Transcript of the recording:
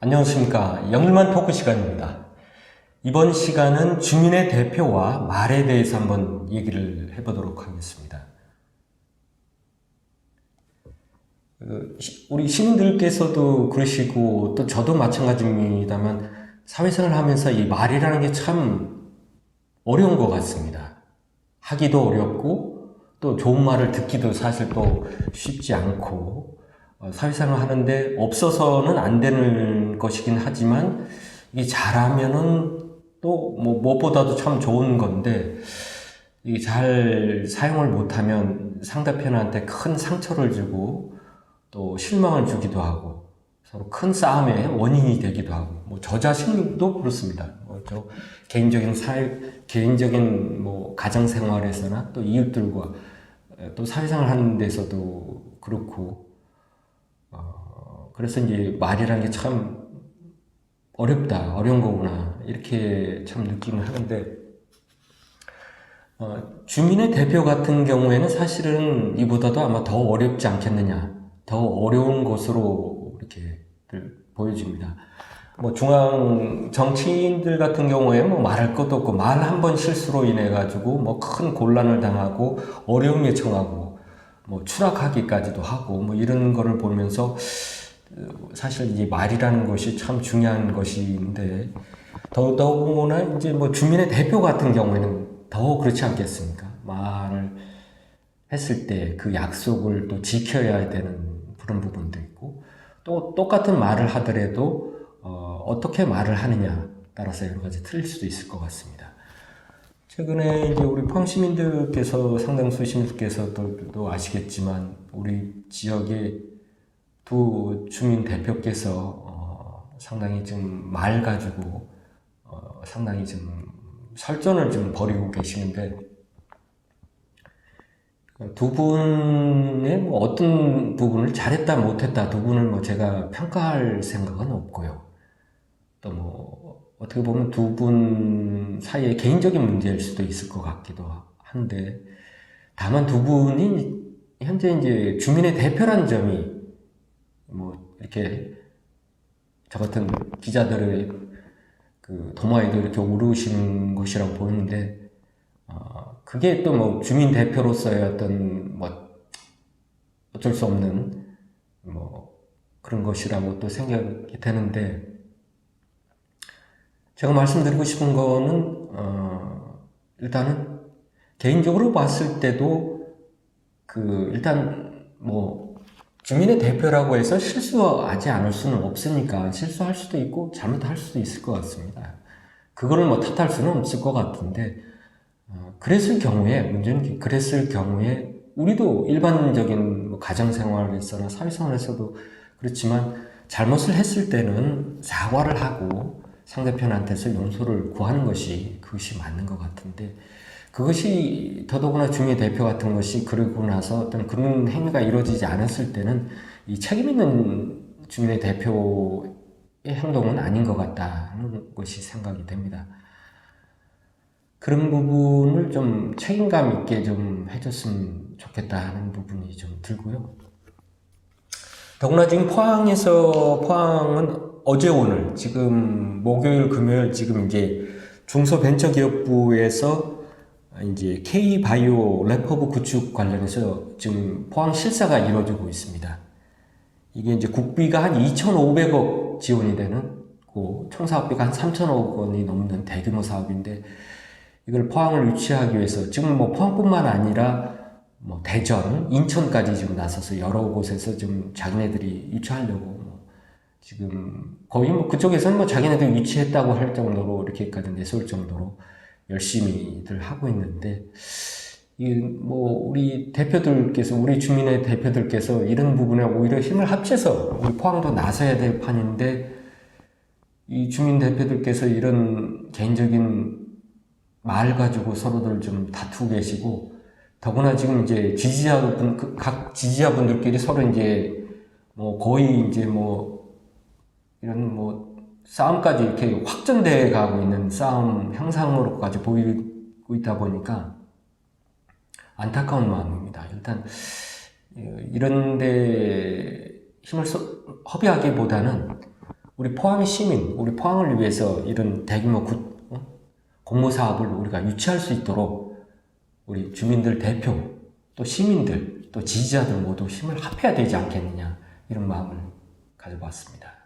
안녕하십니까. 영일만 토크 시간입니다. 이번 시간은 주민의 대표와 말에 대해서 한번 얘기를 해보도록 하겠습니다. 우리 시민들께서도 그러시고 또 저도 마찬가지입니다만 사회생활을 하면서 이 말이라는 게 참 어려운 것 같습니다. 하기도 어렵고 또 좋은 말을 듣기도 사실 또 쉽지 않고 사회생활 하는데 없어서는 안 되는 것이긴 하지만 이게 잘하면은 또 뭐 무엇보다도 참 좋은 건데 이게 잘 사용을 못하면 상대편한테 큰 상처를 주고 또 실망을 주기도 하고 서로 큰 싸움의 원인이 되기도 하고 뭐 저 자신도 그렇습니다. 저 개인적인 뭐 가정 생활에서나 또 이웃들과 또 사회생활 하는 데서도 그렇고 그래서 이제 말이라는 게 참 어려운 거구나 이렇게 참 느끼는 하는데 주민의 대표 같은 경우에는 사실은 이보다도 아마 더 어렵지 않겠느냐, 더 어려운 것으로 이렇게 보여집니다. 뭐 중앙 정치인들 같은 경우에 뭐 말할 것도 없고 말 한 번 실수로 인해 가지고 뭐 큰 곤란을 당하고 어려움에 처하고 뭐 추락하기까지도 하고 뭐 이런 거를 보면서 사실 이제 말이라는 것이 참 중요한 것인데 더더구나 이제 뭐 주민의 대표 같은 경우에는 더 그렇지 않겠습니까? 말을 했을 때 그 약속을 또 지켜야 되는 그런 부분도 있고 또 똑같은 말을 하더라도 어떻게 말을 하느냐 따라서 여러 가지 틀릴 수도 있을 것 같습니다. 최근에 이제 우리 포항 시민들께서 상당수 시민들께서도 아시겠지만 우리 지역의 두 주민 대표께서 상당히 좀 말 가지고 상당히 좀 설전을 좀 벌이고 계시는데 두 분의 뭐 어떤 부분을 잘했다 못했다 두 분을 뭐 제가 평가할 생각은 없고요. 또 뭐 어떻게 보면 두 분 사이의 개인적인 문제일 수도 있을 것 같기도 한데 다만 두 분이 현재 이제 주민의 대표란 점이 뭐 이렇게 저 같은 기자들의 그 도마에도 이렇게 오르신 것이라고 보이는데 그게 또 뭐 주민 대표로서의 어떤 뭐 어쩔 수 없는 뭐 그런 것이라고 또 생각이 되는데 제가 말씀드리고 싶은 거는 일단은 개인적으로 봤을 때도 그 일단 뭐 주민의 대표라고 해서 실수하지 않을 수는 없으니까 실수할 수도 있고 잘못할 수도 있을 것 같습니다. 그거를 뭐 탓할 수는 없을 것 같은데 문제는 그랬을 경우에 우리도 일반적인 뭐 가정생활에서나 사회생활에서도 그렇지만 잘못을 했을 때는 사과를 하고 상대편한테서 용서를 구하는 것이 그것이 맞는 것 같은데 그것이 더더구나 주민의 대표 같은 것이 그러고 나서 어떤 그런 행위가 이루어지지 않았을 때는 이 책임 있는 주민의 대표의 행동은 아닌 것 같다는 것이 생각이 됩니다. 그런 부분을 좀 책임감 있게 좀 해줬으면 좋겠다 하는 부분이 좀 들고요. 더구나 지금 포항은 어제 오늘 지금 목요일 금요일 지금 이제 중소벤처기업부에서 이제 K바이오 랩허브 구축 관련해서 지금 포항 실사가 이루어지고 있습니다. 이게 이제 국비가 한 2,500억 지원이 되는 총 사업비가 한 3,000억 원이 넘는 대규모 사업인데 이걸 포항을 유치하기 위해서 지금 뭐 포항뿐만 아니라 뭐 대전, 인천까지 지금 나서서 여러 곳에서 좀 자기네들이 유치하려고 지금 거의 뭐 그쪽에서는 뭐 자기네들 유치했다고 할 정도로 이렇게까지 내세울 정도로 열심히들 하고 있는데 이 뭐 우리 대표들께서 우리 주민의 대표들께서 이런 부분에 오히려 힘을 합쳐서 우리 포항도 나서야 될 판인데 이 주민 대표들께서 이런 개인적인 말 가지고 서로들 좀 다투고 계시고 더구나 지금 이제 각 지지자분들끼리 서로 이제 뭐 거의 이제 뭐 이런 뭐 싸움까지 이렇게 확전돼 가고 있는 싸움 형상으로까지 보이고 있다 보니까 안타까운 마음입니다. 일단 이런데 힘을 허비하기보다는 우리 포항 시민, 우리 포항을 위해서 이런 대규모 공모 사업을 우리가 유치할 수 있도록 우리 주민들 대표, 또 시민들, 또 지지자들 모두 힘을 합해야 되지 않겠느냐, 이런 마음을 가져봤습니다.